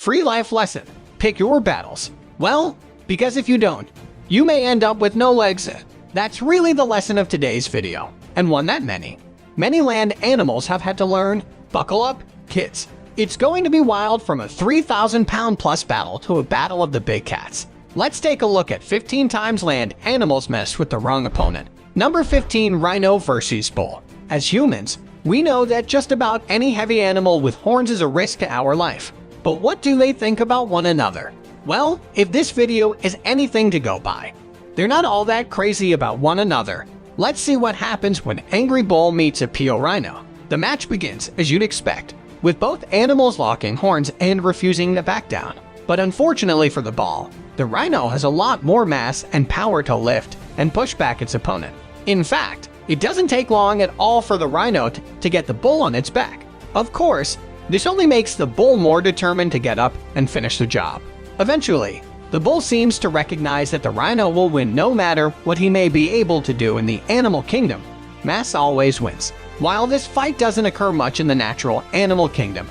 Free life lesson. Pick your battles. Well, because if you don't, you may end up with no legs. That's really the lesson of today's video, and one that many land animals have had to learn. Buckle up, kids. It's going to be wild, from a 3,000-pound plus battle to a battle of the big cats. Let's take a look at 15 times land animals messed with the wrong opponent. Number 15, rhino versus bull. As humans, we know that just about any heavy animal with horns is a risk to our life. But what do they think about one another? Well, if this video is anything to go by, they're not all that crazy about one another. Let's see what happens when angry bull meets a PO rhino. The match begins as you'd expect, with both animals locking horns and refusing to back down. But unfortunately for the bull, the rhino has a lot more mass and power to lift and push back its opponent. In fact, it doesn't take long at all for the rhino to get the bull on its back. Of course, this only makes the bull more determined to get up and finish the job. Eventually, the bull seems to recognize that the rhino will win no matter what he may be able to do in the animal kingdom. Mass always wins. While this fight doesn't occur much in the natural animal kingdom,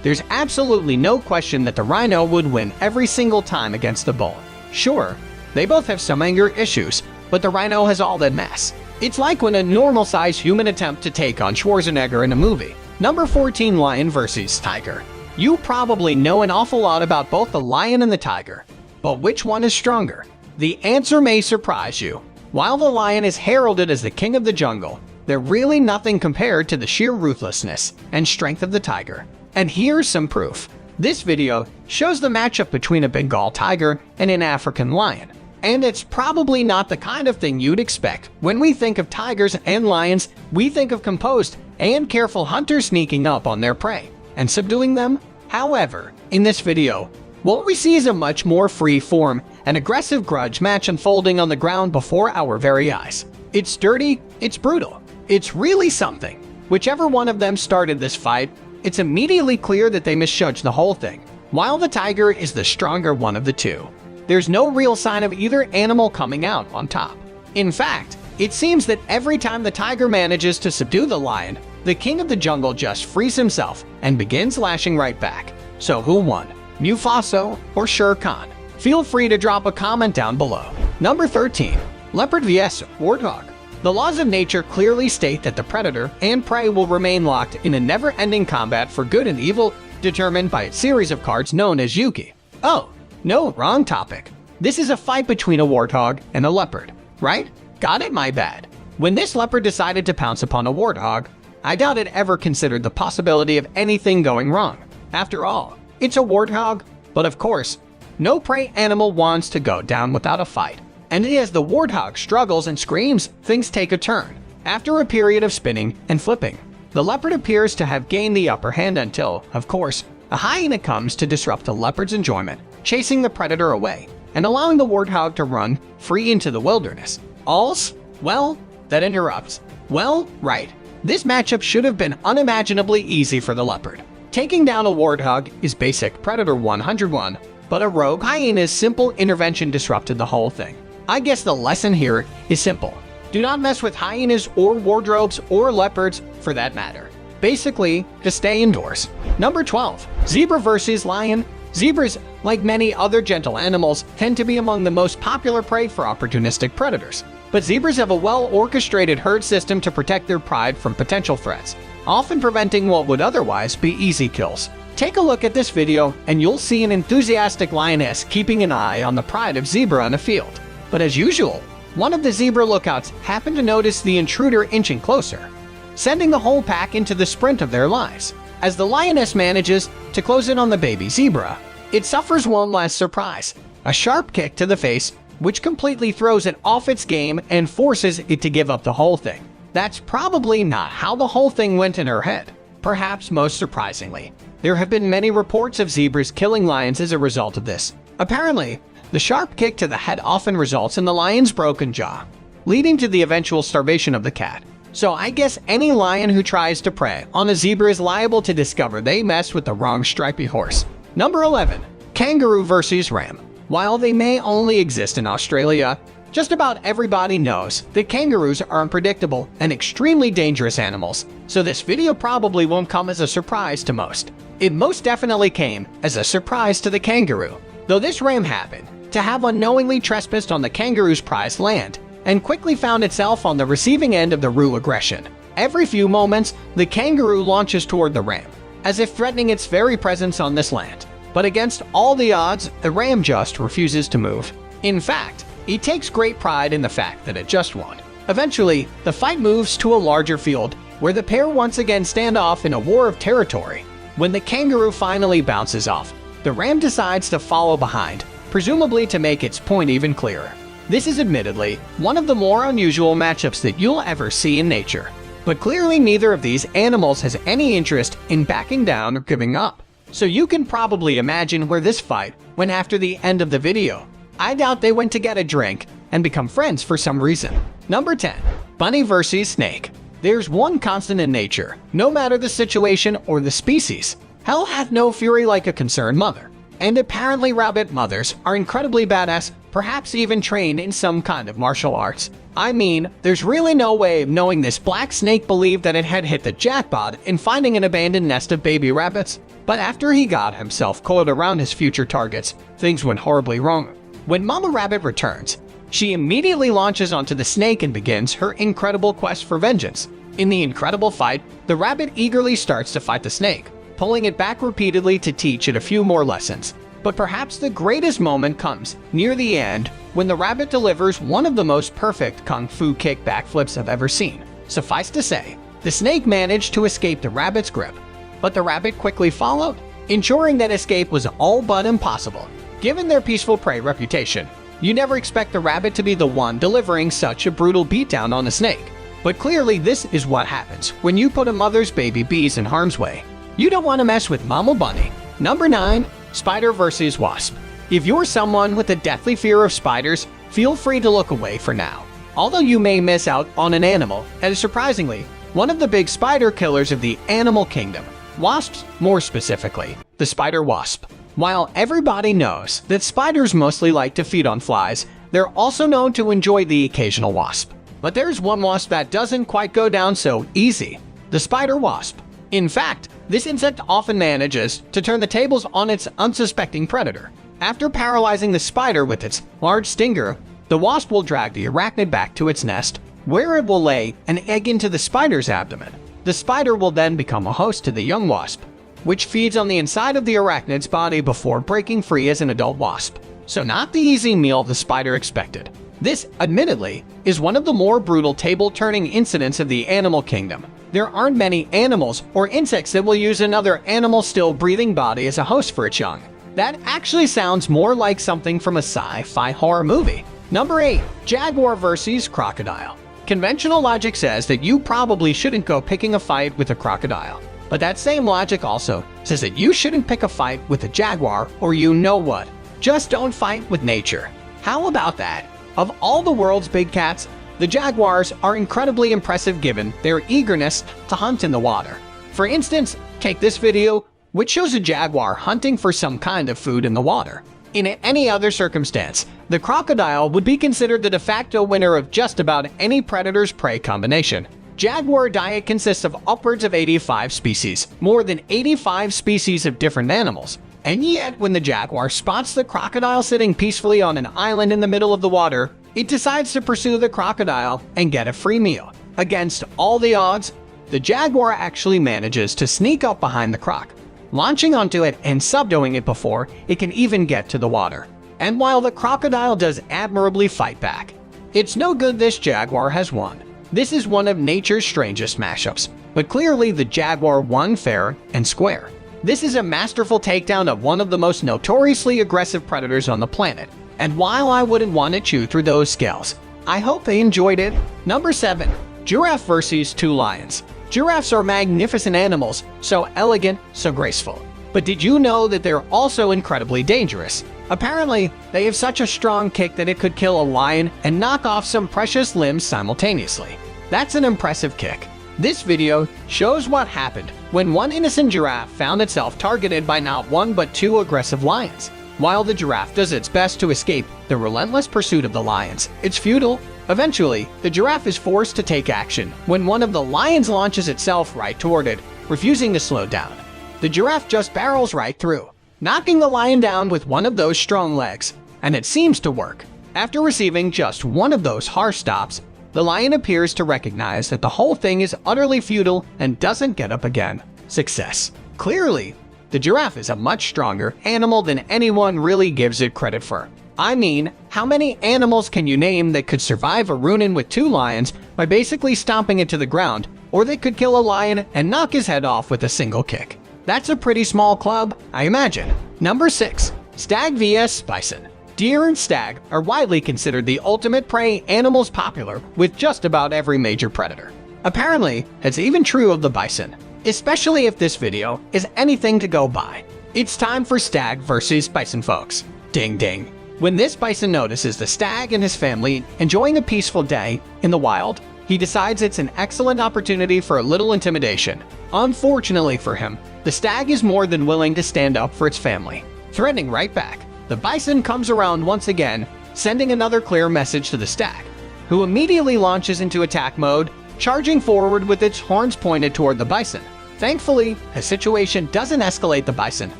there's absolutely no question that the rhino would win every single time against the bull. Sure, they both have some anger issues, but the rhino has all that mass. It's like when a normal-sized human attempt to take on Schwarzenegger in a movie. Number 14, lion versus tiger. You probably know an awful lot about both the lion and the tiger, but which one is stronger? The answer may surprise you. While the lion is heralded as the king of the jungle, they're really nothing compared to the sheer ruthlessness and strength of the tiger. And here's some proof. This video shows the matchup between a Bengal tiger and an African lion. And it's probably not the kind of thing you'd expect. When we think of tigers and lions, we think of composed and careful hunters sneaking up on their prey and subduing them. However, in this video, what we see is a much more free-form and aggressive grudge match unfolding on the ground before our very eyes. It's dirty, it's brutal, it's really something. Whichever one of them started this fight, it's immediately clear that they misjudged the whole thing. While the tiger is the stronger one of the two, there's no real sign of either animal coming out on top. In fact, it seems that every time the tiger manages to subdue the lion, the king of the jungle just frees himself and begins lashing right back. So who won? Mufasa or Shere Khan? Feel free to drop a comment down below. Number 13. Leopard vs. warthog. The laws of nature clearly state that the predator and prey will remain locked in a never-ending combat for good and evil, determined by a series of cards known as junkie. Oh, no, wrong topic. This is a fight between a warthog and a leopard, right? Got it, my bad. When this leopard decided to pounce upon a warthog, I doubt it ever considered the possibility of anything going wrong. After all, it's a warthog, but of course, no prey animal wants to go down without a fight. And as the warthog struggles and screams, things take a turn. After a period of spinning and flipping, the leopard appears to have gained the upper hand until, of course, a hyena comes to disrupt the leopard's enjoyment, chasing the predator away and allowing the warthog to run free into the wilderness. All's well that interrupts. Well, right. This matchup should have been unimaginably easy for the leopard. Taking down a warthog is basic Predator 101, but a rogue hyena's simple intervention disrupted the whole thing. I guess the lesson here is simple. Do not mess with hyenas or wardrobes or leopards for that matter. Basically, just stay indoors. Number 12. Zebra versus lion. Zebras, like many other gentle animals, tend to be among the most popular prey for opportunistic predators. But zebras have a well-orchestrated herd system to protect their pride from potential threats, often preventing what would otherwise be easy kills. Take a look at this video and you'll see an enthusiastic lioness keeping an eye on the pride of zebra in a field. But as usual, one of the zebra lookouts happened to notice the intruder inching closer, sending the whole pack into the sprint of their lives. As the lioness manages to close in on the baby zebra, it suffers one last surprise, a sharp kick to the face, which completely throws it off its game and forces it to give up the whole thing. That's probably not how the whole thing went in her head. Perhaps most surprisingly, there have been many reports of zebras killing lions as a result of this. Apparently, the sharp kick to the head often results in the lion's broken jaw, leading to the eventual starvation of the cat. So I guess any lion who tries to prey on a zebra is liable to discover they messed with the wrong stripy horse. Number 11. Kangaroo versus ram. While they may only exist in Australia, just about everybody knows that kangaroos are unpredictable and extremely dangerous animals, so this video probably won't come as a surprise to most. It most definitely came as a surprise to the kangaroo, though this ram happened to have unknowingly trespassed on the kangaroo's prized land and quickly found itself on the receiving end of the roo aggression. Every few moments, the kangaroo launches toward the ram, as if threatening its very presence on this land. But against all the odds, the ram just refuses to move. In fact, it takes great pride in the fact that it just won. Eventually, the fight moves to a larger field, where the pair once again stand off in a war of territory. When the kangaroo finally bounces off, the ram decides to follow behind, presumably to make its point even clearer. This is admittedly one of the more unusual matchups that you'll ever see in nature. But clearly neither of these animals has any interest in backing down or giving up. So you can probably imagine where this fight went after the end of the video. I doubt they went to get a drink and become friends for some reason. Number 10. Bunny vs. Snake. There's one constant in nature, no matter the situation or the species. Hell hath no fury like a concerned mother. And apparently rabbit mothers are incredibly badass, perhaps even trained in some kind of martial arts. I mean, there's really no way of knowing this black snake believed that it had hit the jackpot in finding an abandoned nest of baby rabbits. But after he got himself coiled around his future targets, things went horribly wrong. When Mama Rabbit returns, she immediately launches onto the snake and begins her incredible quest for vengeance. In the incredible fight, the rabbit eagerly starts to fight the snake, pulling it back repeatedly to teach it a few more lessons. But perhaps the greatest moment comes near the end, when the rabbit delivers one of the most perfect kung fu kick backflips I've ever seen. Suffice to say, the snake managed to escape the rabbit's grip, but the rabbit quickly followed, ensuring that escape was all but impossible. Given their peaceful prey reputation, you never expect the rabbit to be the one delivering such a brutal beatdown on the snake. But clearly this is what happens when you put a mother's baby bees in harm's way. You don't want to mess with Mama Bunny. Number 9. Spider vs. Wasp. If you're someone with a deathly fear of spiders, feel free to look away for now. Although you may miss out on an animal that is surprisingly one of the big spider killers of the animal kingdom. Wasps, more specifically, the spider wasp. While everybody knows that spiders mostly like to feed on flies, they're also known to enjoy the occasional wasp. But there's one wasp that doesn't quite go down so easy: the spider wasp. In fact, this insect often manages to turn the tables on its unsuspecting predator. After paralyzing the spider with its large stinger, the wasp will drag the arachnid back to its nest, where it will lay an egg into the spider's abdomen. The spider will then become a host to the young wasp, which feeds on the inside of the arachnid's body before breaking free as an adult wasp. So not the easy meal the spider expected. This, admittedly, is one of the more brutal table-turning incidents of the animal kingdom. There aren't many animals or insects that will use another animal's still-breathing body as a host for its young. That actually sounds more like something from a sci-fi horror movie. Number 8. Jaguar vs. Crocodile. Conventional logic says that you probably shouldn't go picking a fight with a crocodile. But that same logic also says that you shouldn't pick a fight with a jaguar, or you know what. Just don't fight with nature. How about that? Of all the world's big cats, the jaguars are incredibly impressive given their eagerness to hunt in the water. For instance, take this video, which shows a jaguar hunting for some kind of food in the water. In any other circumstance, the crocodile would be considered the de facto winner of just about any predator's prey combination. Jaguar diet consists of upwards of 85 species, more than 85 species of different animals. And yet, when the jaguar spots the crocodile sitting peacefully on an island in the middle of the water, it decides to pursue the crocodile and get a free meal. Against all the odds, the jaguar actually manages to sneak up behind the croc, launching onto it and subduing it before it can even get to the water. And while the crocodile does admirably fight back, it's no good this jaguar has won. This is one of nature's strangest mashups, but clearly the jaguar won fair and square. This is a masterful takedown of one of the most notoriously aggressive predators on the planet. And while I wouldn't want to chew through those scales, I hope they enjoyed it. Number 7. Giraffe vs. two lions. Giraffes are magnificent animals, so elegant, so graceful. But did you know that they're also incredibly dangerous? Apparently, they have such a strong kick that it could kill a lion and knock off some precious limbs simultaneously. That's an impressive kick. This video shows what happened when one innocent giraffe found itself targeted by not one but two aggressive lions. While the giraffe does its best to escape the relentless pursuit of the lions, it's futile. Eventually, the giraffe is forced to take action when one of the lions launches itself right toward it, refusing to slow down. the giraffe just barrels right through, knocking the lion down with one of those strong legs. And it seems to work. After receiving just one of those harsh stops, the lion appears to recognize that the whole thing is utterly futile and doesn't get up again. Success. Clearly, the giraffe is a much stronger animal than anyone really gives it credit for. I mean, how many animals can you name that could survive a run-in with 2 lions by basically stomping it to the ground, or that could kill a lion and knock his head off with a single kick? That's a pretty small club, I imagine. Number 6. Stag vs. Bison. Deer and stag are widely considered the ultimate prey animals, popular with just about every major predator. Apparently, it's even true of the bison, especially if this video is anything to go by. It's time for stag versus bison, folks. Ding ding. When this bison notices the stag and his family enjoying a peaceful day in the wild, he decides it's an excellent opportunity for a little intimidation. Unfortunately for him, the stag is more than willing to stand up for its family, threatening right back. The bison comes around once again, sending another clear message to the stag, who immediately launches into attack mode, charging forward with its horns pointed toward the bison. Thankfully, the situation doesn't escalate the bison,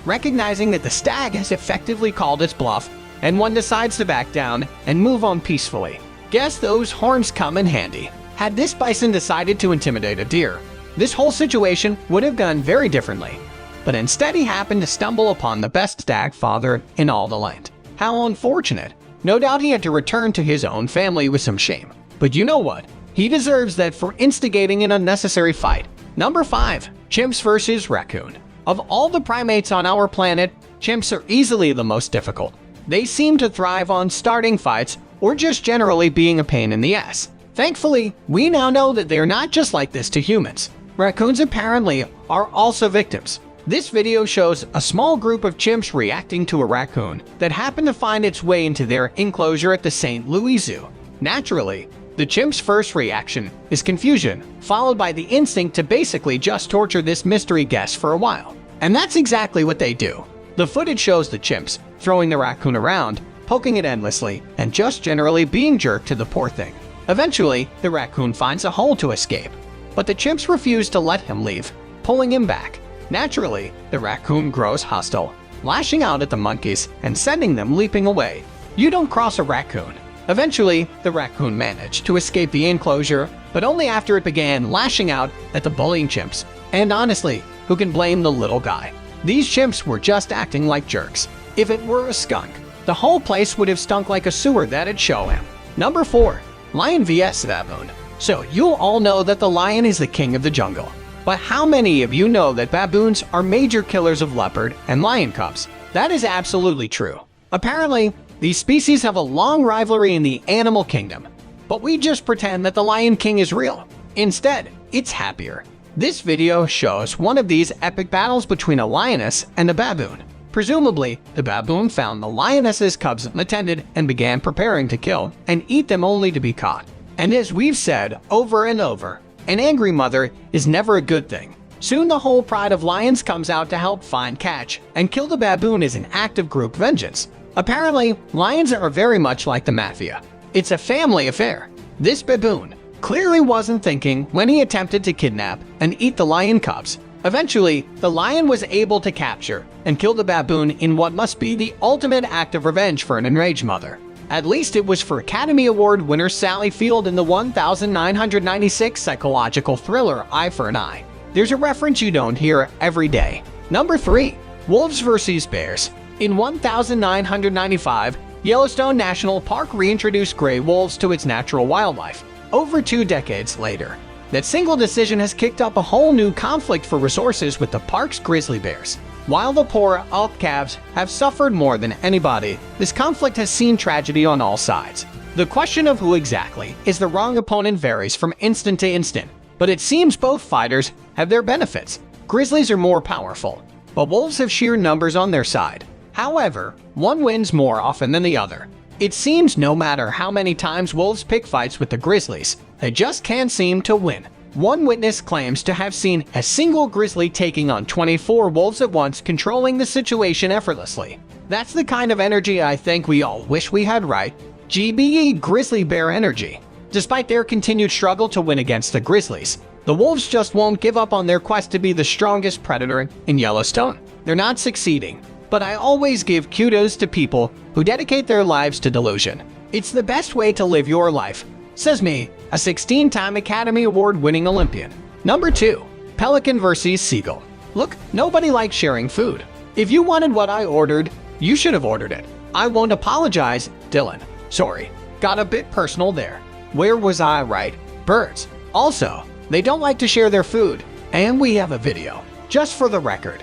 recognizing that the stag has effectively called its bluff, and one decides to back down and move on peacefully. Guess those horns come in handy. Had this bison decided to intimidate a deer, this whole situation would have gone very differently. But instead he happened to stumble upon the best stag father in all the land. How unfortunate. No doubt he had to return to his own family with some shame. But you know what? He deserves that for instigating an unnecessary fight. Number 5. Chimps versus raccoon. Of all the primates on our planet, chimps are easily the most difficult. They seem to thrive on starting fights or just generally being a pain in the ass. Thankfully, we now know that they are not just like this to humans. Raccoons apparently are also victims. This video shows a small group of chimps reacting to a raccoon that happened to find its way into their enclosure at the St. Louis Zoo. Naturally, the chimp's first reaction is confusion, followed by the instinct to basically just torture this mystery guest for a while. And that's exactly what they do. The footage shows the chimps throwing the raccoon around, poking it endlessly, and just generally being jerked to the poor thing. Eventually, the raccoon finds a hole to escape, but the chimps refuse to let him leave, pulling him back. Naturally, the raccoon grows hostile, lashing out at the monkeys and sending them leaping away. You don't cross a raccoon. Eventually, the raccoon managed to escape the enclosure, but only after it began lashing out at the bullying chimps. And honestly, who can blame the little guy? These chimps were just acting like jerks. If it were a skunk, the whole place would have stunk like a sewer, that'd show him. Number 4. Lion vs. baboon. So you all know that the lion is the king of the jungle. But how many of you know that baboons are major killers of leopard and lion cubs? That is absolutely true. Apparently, these species have a long rivalry in the animal kingdom. But we just pretend that the Lion King is real. Instead, it's happier. This video shows one of these epic battles between a lioness and a baboon. Presumably, the baboon found the lioness's cubs unattended and began preparing to kill and eat them only to be caught. And as we've said over and over, an angry mother is never a good thing. Soon the whole pride of lions comes out to help find, catch, and kill the baboon as an act of group vengeance. Apparently, lions are very much like the mafia. It's a family affair. This baboon clearly wasn't thinking when he attempted to kidnap and eat the lion cubs. Eventually, the lion was able to capture and kill the baboon in what must be the ultimate act of revenge for an enraged mother. At least it was for Academy Award winner Sally Field in the 1996 psychological thriller Eye for an Eye. There's a reference you don't hear every day. Number 3. Wolves vs. bears. In 1995, Yellowstone National Park reintroduced gray wolves to its natural wildlife. Over 2 decades later, that single decision has kicked up a whole new conflict for resources with the park's grizzly bears. While the poor elk calves have suffered more than anybody, this conflict has seen tragedy on all sides. The question of who exactly is the wrong opponent varies from instant to instant, but it seems both fighters have their benefits. Grizzlies are more powerful, but wolves have sheer numbers on their side. However, one wins more often than the other. It seems no matter how many times wolves pick fights with the grizzlies, they just can't seem to win. One witness claims to have seen a single grizzly taking on 24 wolves at once, controlling the situation effortlessly. That's the kind of energy I think we all wish we had, right? GBE grizzly bear energy. Despite their continued struggle to win against the grizzlies, The wolves just won't give up on their quest to be the strongest predator in Yellowstone. They're not succeeding, but I always give kudos to people who dedicate their lives to delusion. It's the best way to live your life, says me, a 16-time Academy Award-winning Olympian. Number 2. Pelican vs. Seagull. Look, nobody likes sharing food. If you wanted what I ordered, you should have ordered it. I won't apologize, Dylan. Sorry, got a bit personal there. Where was I right? Birds. Also, they don't like to share their food, and we have a video. Just for the record,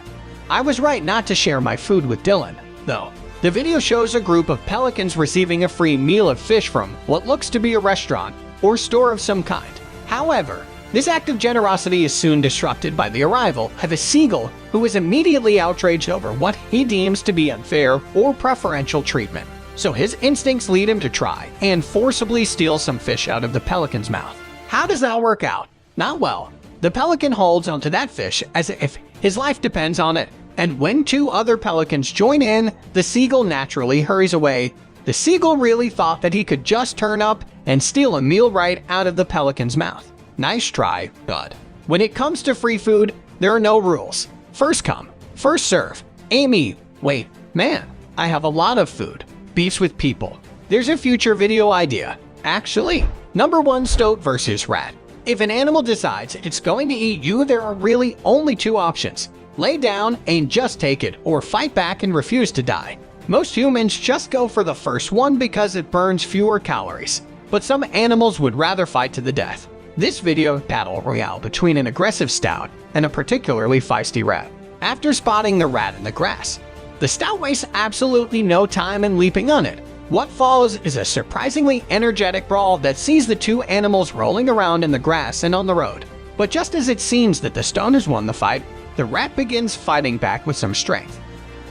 I was right not to share my food with Dylan, though. The video shows a group of pelicans receiving a free meal of fish from what looks to be a restaurant or store of some kind. However, this act of generosity is soon disrupted by the arrival of a seagull who is immediately outraged over what he deems to be unfair or preferential treatment. So his instincts lead him to try and forcibly steal some fish out of the pelican's mouth. How does that work out? Not well. The pelican holds onto that fish as if his life depends on it, and when 2 other pelicans join in, the seagull naturally hurries away. The seagull really thought that he could just turn up and steal a meal right out of the pelican's mouth. Nice try, bud. When it comes to free food, there are no rules. First come, first serve. Amy, wait, man, I have a lot of food. Beefs with people. There's a future video idea. Actually, number 1, stoat versus rat. If an animal decides it's going to eat you, there are really only 2 options. Lay down and just take it, or fight back and refuse to die. Most humans just go for the first one because it burns fewer calories, but some animals would rather fight to the death. This video battle royale between an aggressive stoat and a particularly feisty rat. After spotting the rat in the grass, the stoat wastes absolutely no time in leaping on it. What follows is a surprisingly energetic brawl that sees the 2 animals rolling around in the grass and on the road. But just as it seems that the stoat has won the fight, the rat begins fighting back with some strength,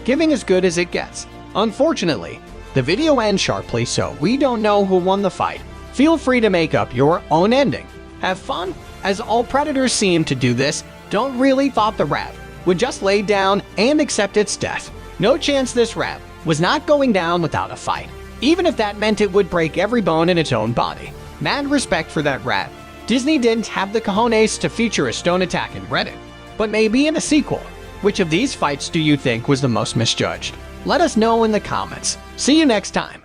giving as good as it gets. Unfortunately, the video ends sharply, so we don't know who won the fight. Feel free to make up your own ending. Have fun, as all predators seem to do this. Don't really thought the rat would just lay down and accept its death. No chance this rat was not going down without a fight, even if that meant it would break every bone in its own body. Mad respect for that rat. Disney didn't have the cojones to feature a stone attack in Reddit, but maybe in a sequel. Which of these fights do you think was the most misjudged? Let us know in the comments. See you next time.